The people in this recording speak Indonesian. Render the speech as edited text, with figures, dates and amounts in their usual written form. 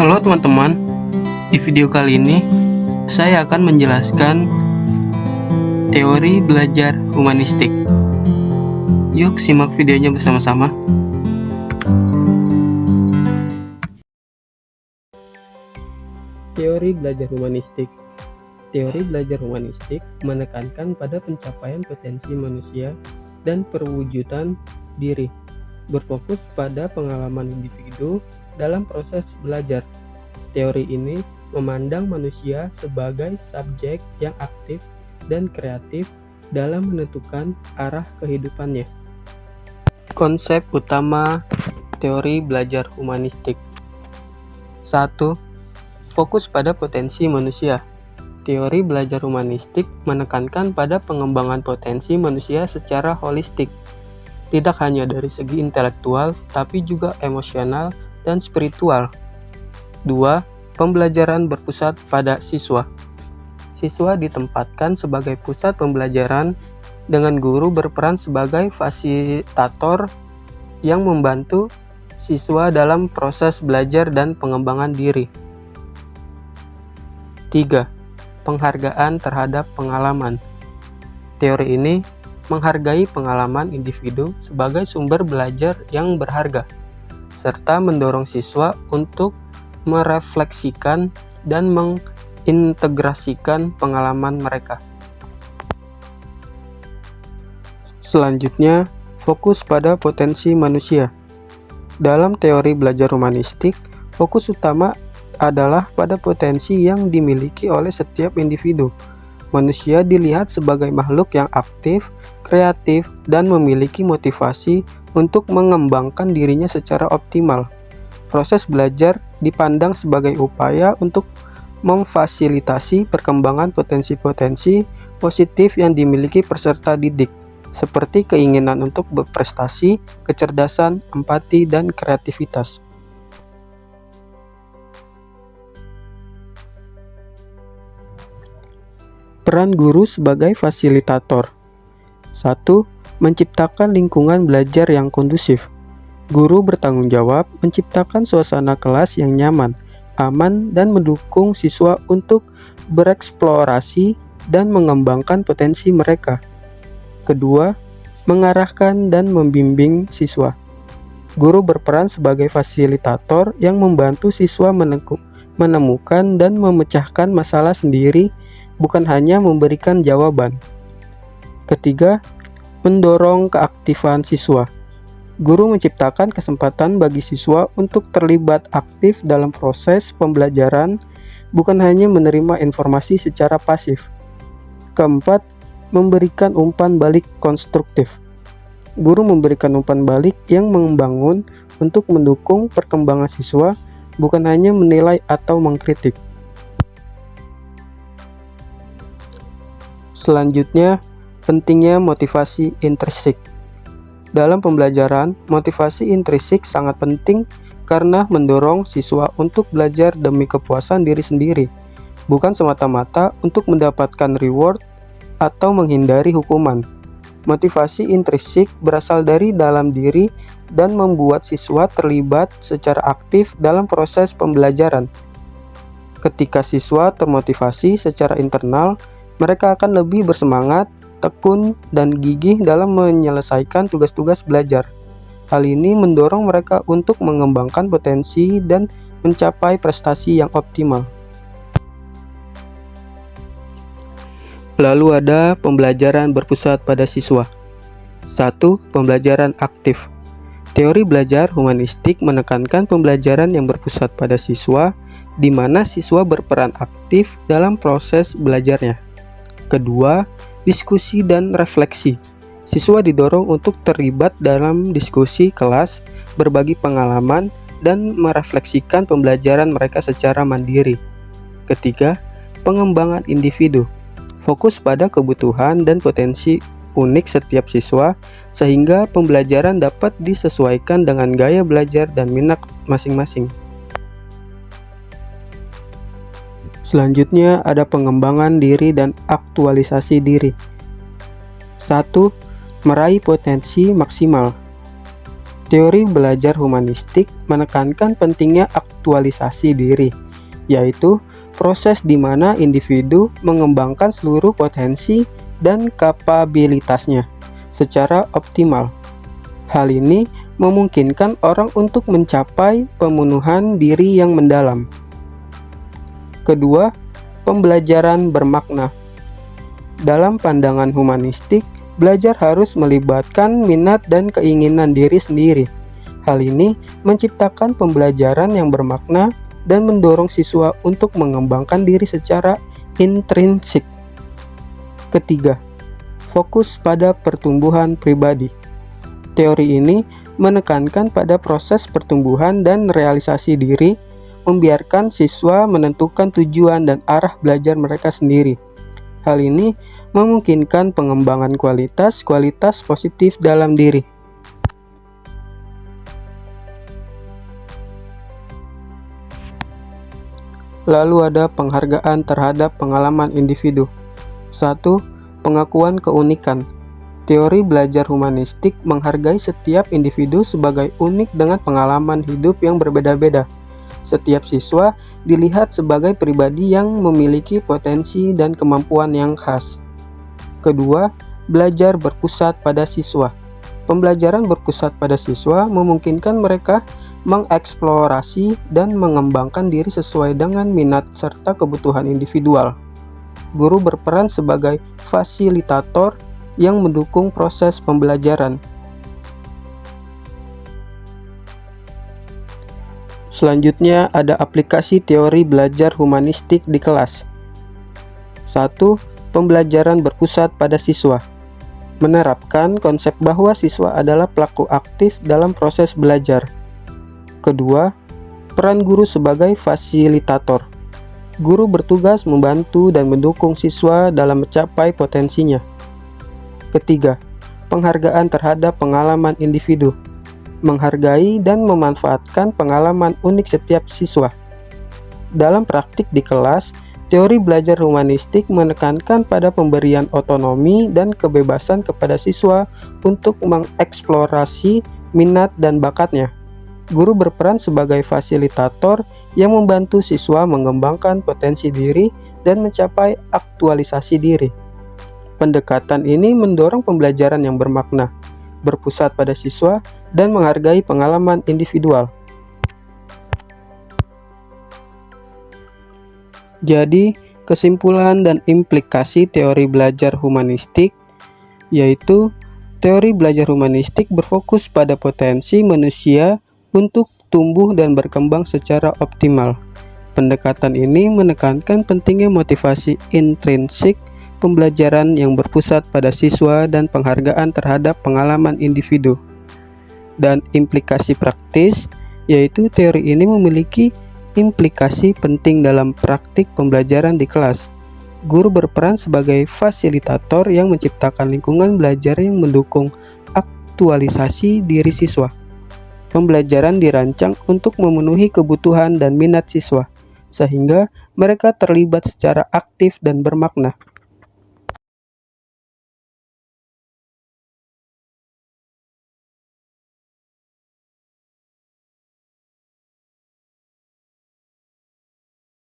Halo teman-teman, di video kali ini saya akan menjelaskan teori belajar humanistik. Yuk simak videonya bersama-sama. Teori belajar humanistik. Teori belajar humanistik menekankan pada pencapaian potensi manusia dan perwujudan diri, berfokus pada pengalaman individu dalam proses belajar. Teori ini memandang manusia sebagai subjek yang aktif dan kreatif dalam menentukan arah kehidupannya. Konsep utama teori belajar humanistik. 1. Fokus pada potensi manusia. Teori belajar humanistik menekankan pada pengembangan potensi manusia secara holistik, tidak hanya dari segi intelektual, tapi juga emosional dan spiritual. 2. Pembelajaran berpusat pada siswa. Siswa ditempatkan sebagai pusat pembelajaran dengan guru berperan sebagai fasilitator yang membantu siswa dalam proses belajar dan pengembangan diri. 3. Penghargaan terhadap pengalaman. Teori ini menghargai pengalaman individu sebagai sumber belajar yang berharga, serta mendorong siswa untuk merefleksikan dan mengintegrasikan pengalaman mereka. Selanjutnya, fokus pada potensi manusia. Dalam teori belajar humanistik, fokus utama adalah pada potensi yang dimiliki oleh setiap individu. Manusia dilihat sebagai makhluk yang aktif, kreatif, dan memiliki motivasi untuk mengembangkan dirinya secara optimal. Proses belajar dipandang sebagai upaya untuk memfasilitasi perkembangan potensi-potensi positif yang dimiliki peserta didik, seperti keinginan untuk berprestasi, kecerdasan, empati, dan kreativitas. Peran guru sebagai fasilitator. 1. Menciptakan lingkungan belajar yang kondusif. Guru bertanggung jawab menciptakan suasana kelas yang nyaman, aman, dan mendukung siswa untuk bereksplorasi dan mengembangkan potensi mereka. Kedua, mengarahkan dan membimbing siswa. Guru berperan sebagai fasilitator yang membantu siswa menemukan dan memecahkan masalah sendiri, bukan hanya memberikan jawaban. Ketiga, mendorong keaktifan siswa. Guru menciptakan kesempatan bagi siswa untuk terlibat aktif dalam proses pembelajaran, bukan hanya menerima informasi secara pasif. Keempat, memberikan umpan balik konstruktif. Guru memberikan umpan balik yang membangun untuk mendukung perkembangan siswa, bukan hanya menilai atau mengkritik. Selanjutnya, pentingnya motivasi intrinsik. Dalam pembelajaran, motivasi intrinsik sangat penting karena mendorong siswa untuk belajar demi kepuasan diri sendiri, bukan semata-mata untuk mendapatkan reward atau menghindari hukuman. Motivasi intrinsik berasal dari dalam diri dan membuat siswa terlibat secara aktif dalam proses pembelajaran. Ketika siswa termotivasi secara internal, mereka akan lebih bersemangat, tekun, dan gigih dalam menyelesaikan tugas-tugas belajar. Hal ini mendorong mereka untuk mengembangkan potensi dan mencapai prestasi yang optimal. Lalu ada pembelajaran berpusat pada siswa. 1. Pembelajaran aktif. Teori belajar humanistik menekankan pembelajaran yang berpusat pada siswa, di mana siswa berperan aktif dalam proses belajarnya. Kedua, diskusi dan refleksi. Siswa didorong untuk terlibat dalam diskusi kelas, berbagi pengalaman, dan merefleksikan pembelajaran mereka secara mandiri. Ketiga, pengembangan individu. Fokus pada kebutuhan dan potensi unik setiap siswa, sehingga pembelajaran dapat disesuaikan dengan gaya belajar dan minat masing-masing. Selanjutnya ada pengembangan diri dan aktualisasi diri. 1. Meraih potensi maksimal. Teori belajar humanistik menekankan pentingnya aktualisasi diri, yaitu proses di mana individu mengembangkan seluruh potensi dan kapabilitasnya secara optimal. Hal ini memungkinkan orang untuk mencapai pemenuhan diri yang mendalam. Kedua, pembelajaran bermakna. Dalam pandangan humanistik, belajar harus melibatkan minat dan keinginan diri sendiri. Hal ini menciptakan pembelajaran yang bermakna dan mendorong siswa untuk mengembangkan diri secara intrinsik. Ketiga, fokus pada pertumbuhan pribadi. Teori ini menekankan pada proses pertumbuhan dan realisasi diri, membiarkan siswa menentukan tujuan dan arah belajar mereka sendiri. Hal ini memungkinkan pengembangan kualitas positif dalam diri. Lalu ada penghargaan terhadap pengalaman individu. 1. Pengakuan keunikan. Teori belajar humanistik menghargai setiap individu sebagai unik dengan pengalaman hidup yang berbeda-beda. Setiap siswa dilihat sebagai pribadi yang memiliki potensi dan kemampuan yang khas. Kedua, belajar berpusat pada siswa. Pembelajaran berpusat pada siswa memungkinkan mereka mengeksplorasi dan mengembangkan diri sesuai dengan minat serta kebutuhan individual. Guru berperan sebagai fasilitator yang mendukung proses pembelajaran. Selanjutnya ada aplikasi teori belajar humanistik di kelas. 1. Pembelajaran berpusat pada siswa. Menerapkan konsep bahwa siswa adalah pelaku aktif dalam proses belajar. Kedua, peran guru sebagai fasilitator. Guru bertugas membantu dan mendukung siswa dalam mencapai potensinya. Ketiga, penghargaan terhadap pengalaman individu. Menghargai dan memanfaatkan pengalaman unik setiap siswa. Dalam praktik di kelas, teori belajar humanistik menekankan pada pemberian otonomi dan kebebasan kepada siswa untuk mengeksplorasi minat dan bakatnya. Guru berperan sebagai fasilitator yang membantu siswa mengembangkan potensi diri dan mencapai aktualisasi diri. Pendekatan ini mendorong pembelajaran yang bermakna, berpusat pada siswa, dan menghargai pengalaman individual. Jadi, kesimpulan dan implikasi teori belajar humanistik yaitu teori belajar humanistik berfokus pada potensi manusia untuk tumbuh dan berkembang secara optimal. Pendekatan ini menekankan pentingnya motivasi intrinsik, pembelajaran yang berpusat pada siswa, dan penghargaan terhadap pengalaman individu. Dan implikasi praktis, yaitu teori ini memiliki implikasi penting dalam praktik pembelajaran di kelas. Guru berperan sebagai fasilitator yang menciptakan lingkungan belajar yang mendukung aktualisasi diri siswa. Pembelajaran dirancang untuk memenuhi kebutuhan dan minat siswa, sehingga mereka terlibat secara aktif dan bermakna.